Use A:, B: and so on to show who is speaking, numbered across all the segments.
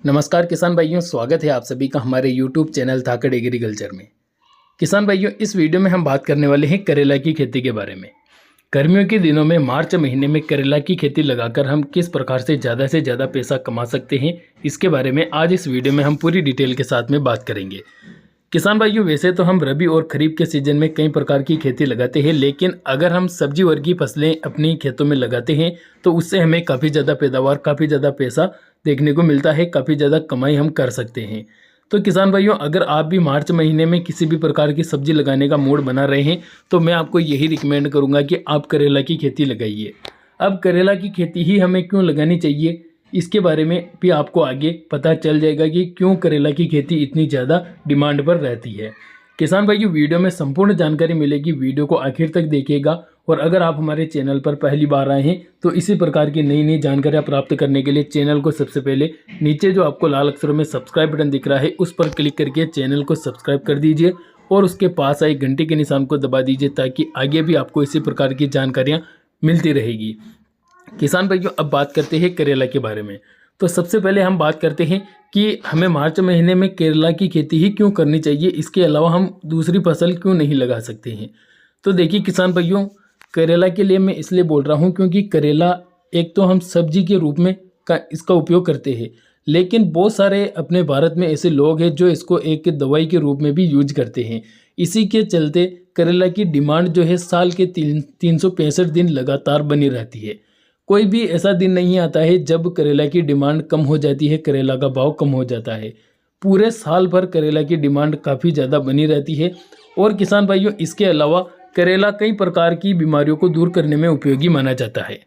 A: नमस्कार किसान भाइयों, स्वागत है आप सभी का हमारे YouTube चैनल धाकड़ एग्रीकल्चर में। किसान भाइयों, इस वीडियो में हम बात करने वाले हैं करेला की खेती के बारे में। गर्मियों के दिनों में मार्च महीने में करेला की खेती लगाकर हम किस प्रकार से ज़्यादा पैसा कमा सकते हैं, इसके बारे में आज इस वीडियो में हम पूरी डिटेल के साथ में बात करेंगे। किसान भाइयों, वैसे तो हम रबी और खरीफ के सीजन में कई प्रकार की खेती लगाते हैं, लेकिन अगर हम सब्जी वर्गीय फसलें अपनी खेतों में लगाते हैं तो उससे हमें काफ़ी ज़्यादा पैदावार, काफ़ी ज़्यादा पैसा देखने को मिलता है, काफ़ी ज़्यादा कमाई हम कर सकते हैं। तो किसान भाइयों, अगर आप भी मार्च महीने में किसी भी प्रकार की सब्जी लगाने का मूड बना रहे हैं तो मैं आपको यही रिकमेंड करूँगा कि आप करेला की खेती लगाइए। अब करेला की खेती ही हमें क्यों लगानी चाहिए, इसके बारे में भी आपको आगे पता चल जाएगा कि क्यों करेला की खेती इतनी ज़्यादा डिमांड पर रहती है। किसान भाइयों, वीडियो में संपूर्ण जानकारी मिलेगी, वीडियो को आखिर तक देखिएगा। और अगर आप हमारे चैनल पर पहली बार आए हैं तो इसी प्रकार की नई जानकारियाँ प्राप्त करने के लिए चैनल को सबसे पहले नीचे जो आपको लाल अक्षरों में सब्सक्राइब बटन दिख रहा है उस पर क्लिक करके चैनल को सब्सक्राइब कर दीजिए और उसके पास आए घंटे के निशान को दबा दीजिए ताकि आगे भी आपको इसी प्रकार की जानकारियाँ मिलती रहेगी। किसान भाइयों, अब बात करते हैं करेला के बारे में। तो सबसे पहले हम बात करते हैं कि हमें मार्च महीने में करेला की खेती ही क्यों करनी चाहिए, इसके अलावा हम दूसरी फसल क्यों नहीं लगा सकते हैं। तो देखिए किसान भाइयों, करेला के लिए मैं इसलिए बोल रहा हूँ क्योंकि करेला एक तो हम सब्जी के रूप में इसका उपयोग करते हैं, लेकिन बहुत सारे अपने भारत में ऐसे लोग हैं जो इसको एक दवाई के रूप में भी यूज करते हैं। इसी के चलते करेला की डिमांड जो है साल के 365 दिन लगातार बनी रहती है। कोई भी ऐसा दिन नहीं आता है जब करेला की डिमांड कम हो जाती है, करेला का भाव कम हो जाता है। पूरे साल भर करेला की डिमांड काफ़ी ज़्यादा बनी रहती है। और किसान भाइयों, इसके अलावा करेला कई प्रकार की बीमारियों को दूर करने में उपयोगी माना जाता है।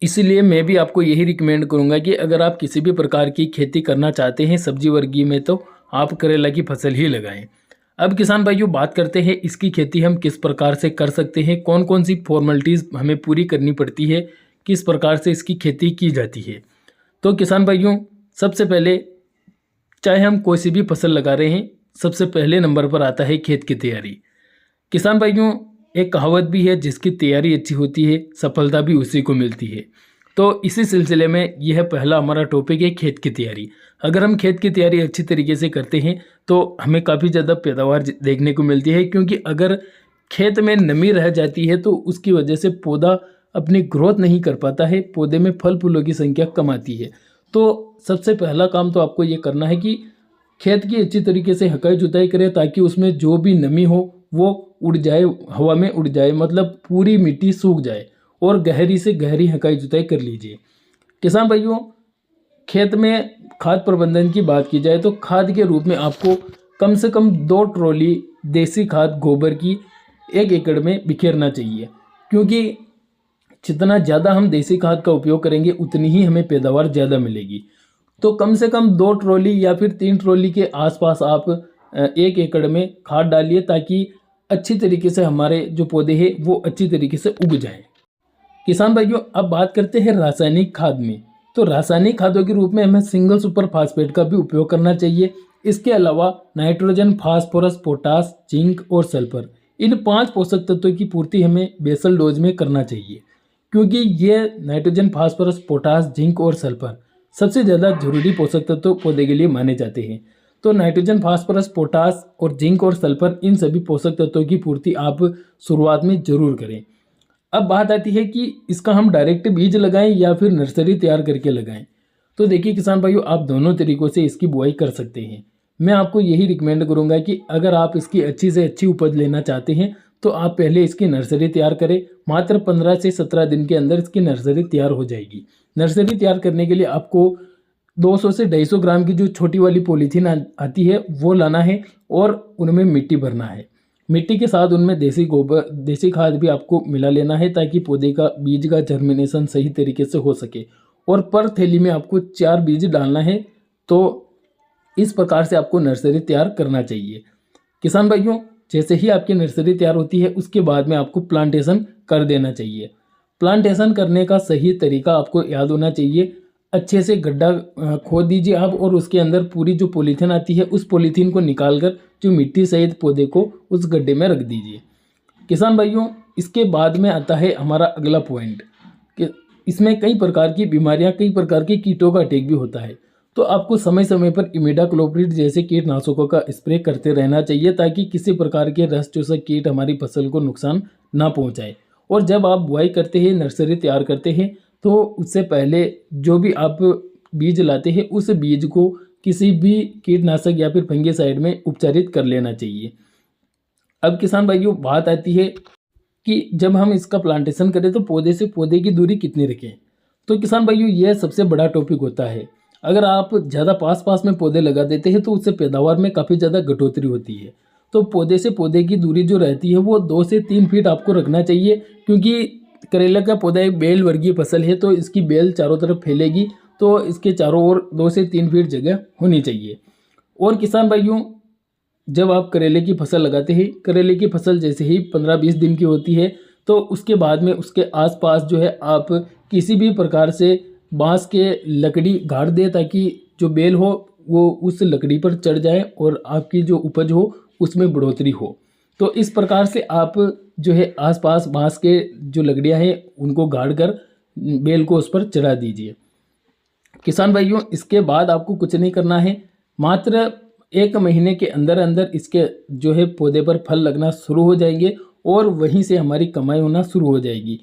A: इसलिए मैं भी आपको यही रिकमेंड करूंगा कि अगर आप किसी भी प्रकार की खेती करना चाहते हैं सब्जी वर्गीय में तो आप करेला की फसल ही लगाएं। अब किसान भाइयों, बात करते हैं इसकी खेती हम किस प्रकार से कर सकते हैं, कौन कौन सी फॉर्मेलिटीज़ हमें पूरी करनी पड़ती है, किस प्रकार से इसकी खेती की जाती है। तो किसान भाइयों, सबसे पहले चाहे हम कोई सी भी फसल लगा रहे हैं, सबसे पहले नंबर पर आता है खेत की तैयारी। किसान भाइयों, एक कहावत भी है, जिसकी तैयारी अच्छी होती है सफलता भी उसी को मिलती है। तो इसी सिलसिले में यह पहला हमारा टॉपिक है खेत की तैयारी। अगर हम खेत की तैयारी अच्छी तरीके से करते हैं तो हमें काफ़ी ज़्यादा पैदावार देखने को मिलती है, क्योंकि अगर खेत में नमी रह जाती है तो उसकी वजह से पौधा अपनी ग्रोथ नहीं कर पाता है, पौधे में फल फूलों की संख्या कम आती है। तो सबसे पहला काम तो आपको ये करना है कि खेत की अच्छी तरीके से हकाई जुताई करें ताकि उसमें जो भी नमी हो वो उड़ जाए, हवा में उड़ जाए, मतलब पूरी मिट्टी सूख जाए। और गहरी से गहरी हकाई जुताई कर लीजिए। किसान भाइयों, खेत में खाद प्रबंधन की बात की जाए तो खाद के रूप में आपको कम से कम 2 ट्रॉली देसी खाद गोबर की 1 एकड़ में बिखेरना चाहिए, क्योंकि जितना ज़्यादा हम देसी खाद का उपयोग करेंगे उतनी ही हमें पैदावार ज़्यादा मिलेगी। तो कम से कम 2 ट्रॉली या फिर 3 ट्रॉली के आसपास आप 1 एकड़ में खाद डालिए ताकि अच्छी तरीके से हमारे जो पौधे हैं वो अच्छी तरीके से उग जाएं। किसान भाइयों, अब बात करते हैं रासायनिक खाद में। तो रासायनिक खादों के रूप में हमें सिंगल सुपर फास्फेट का भी उपयोग करना चाहिए। इसके अलावा नाइट्रोजन, फास्फोरस, पोटास, जिंक और सल्फर, इन 5 पोषक तत्वों की पूर्ति हमें बेसल डोज में करना चाहिए, क्योंकि ये नाइट्रोजन, फास्फोरस, पोटास, जिंक और सल्फर सबसे ज़्यादा जरूरी पोषक तत्व पौधे के लिए माने जाते हैं। तो नाइट्रोजन, फास्फोरस, पोटास और जिंक और सल्फर, इन सभी पोषक तत्वों की पूर्ति आप शुरुआत में जरूर करें। अब बात आती है कि इसका हम डायरेक्ट बीज लगाएं या फिर नर्सरी तैयार करके लगाएं। तो देखिए किसान भाइयों, आप दोनों तरीक़ों से इसकी बुआई कर सकते हैं। मैं आपको यही रिकमेंड करूंगा कि अगर आप इसकी अच्छी से अच्छी उपज लेना चाहते हैं तो आप पहले इसकी नर्सरी तैयार करें। मात्र 15 से 17 दिन के अंदर इसकी नर्सरी तैयार हो जाएगी। नर्सरी तैयार करने के लिए आपको 200 से 250 ग्राम की जो छोटी वाली पॉलीथीन आती है वो लाना है और उनमें मिट्टी भरना है। मिट्टी के साथ उनमें देसी गोबर, देसी खाद भी आपको मिला लेना है ताकि पौधे का बीज का जर्मिनेशन सही तरीके से हो सके। और पर थैली में आपको 4 बीज डालना है। तो इस प्रकार से आपको नर्सरी तैयार करना चाहिए। किसान भाइयों, जैसे ही आपकी नर्सरी तैयार होती है उसके बाद में आपको प्लांटेशन कर देना चाहिए। प्लांटेशन करने का सही तरीका आपको याद होना चाहिए। अच्छे से गड्ढा खोद दीजिए आप और उसके अंदर पूरी जो पॉलीथीन आती है उस पॉलीथीन को निकालकर जो मिट्टी सहित पौधे को उस गड्ढे में रख दीजिए। किसान भाइयों, इसके बाद में आता है हमारा अगला पॉइंट कि इसमें कई प्रकार की बीमारियां, कई प्रकार के कीटों का अटैक भी होता है। तो आपको समय समय पर इमिडाक्लोप्रिड जैसे कीटनाशकों का स्प्रे करते रहना चाहिए ताकि किसी प्रकार के रस चूसक कीट हमारी फसल को नुकसान ना पहुंचाए। और जब आप बुआई करते हैं, नर्सरी तैयार करते हैं, तो उससे पहले जो भी आप बीज लाते हैं उस बीज को किसी भी कीटनाशक या फिर फंगिसाइड में उपचारित कर लेना चाहिए। अब किसान भाइयों, बात आती है कि जब हम इसका प्लांटेशन करें तो पौधे से पौधे की दूरी कितनी रखें। तो किसान भाइयों, यह सबसे बड़ा टॉपिक होता है। अगर आप ज़्यादा पास पास में पौधे लगा देते हैं तो उससे पैदावार में काफ़ी ज़्यादा घटोतरी होती है। तो पौधे से पौधे की दूरी जो रहती है वो 2 से 3 फीट आपको रखना चाहिए, क्योंकि करेला का पौधा एक बेल वर्गीय फसल है, तो इसकी बेल चारों तरफ फैलेगी, तो इसके चारों ओर 2 से 3 फीट जगह होनी चाहिए। और किसान भाइयों, जब आप करेले की फसल लगाते हैं, करेले की फसल जैसे ही 15-20 दिन की होती है, तो उसके बाद में उसके आसपास जो है आप किसी भी प्रकार से बांस के लकड़ी गाड़ दे, ताकि जो बेल हो वो उस लकड़ी पर चढ़ जाए और आपकी जो उपज हो उसमें बढ़ोतरी हो। तो इस प्रकार से आप जो है आसपास बांस के जो लकड़ियां हैं उनको गाड़ कर बेल को उस पर चढ़ा दीजिए। किसान भाइयों, इसके बाद आपको कुछ नहीं करना है, मात्र 1 महीने के अंदर अंदर इसके जो है पौधे पर फल लगना शुरू हो जाएंगे और वहीं से हमारी कमाई होना शुरू हो जाएगी।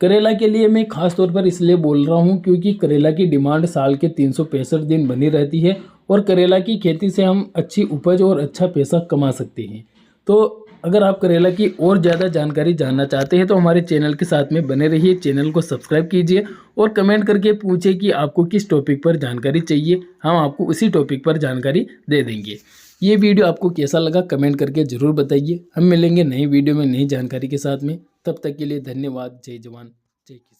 A: करेला के लिए मैं खास तौर पर इसलिए बोल रहा हूँ क्योंकि करेला की डिमांड साल के 365 दिन बनी रहती है और करेला की खेती से हम अच्छी उपज और अच्छा पैसा कमा सकते हैं। तो अगर आप करेला की और ज़्यादा जानकारी जानना चाहते हैं तो हमारे चैनल के साथ में बने रहिए, चैनल को सब्सक्राइब कीजिए और कमेंट करके पूछिए कि आपको किस टॉपिक पर जानकारी चाहिए, हम आपको उसी टॉपिक पर जानकारी दे देंगे। ये वीडियो आपको कैसा लगा कमेंट करके ज़रूर बताइए। हम मिलेंगे नई वीडियो में नई जानकारी के साथ में, तब तक के लिए धन्यवाद। जय जवान जय किसान।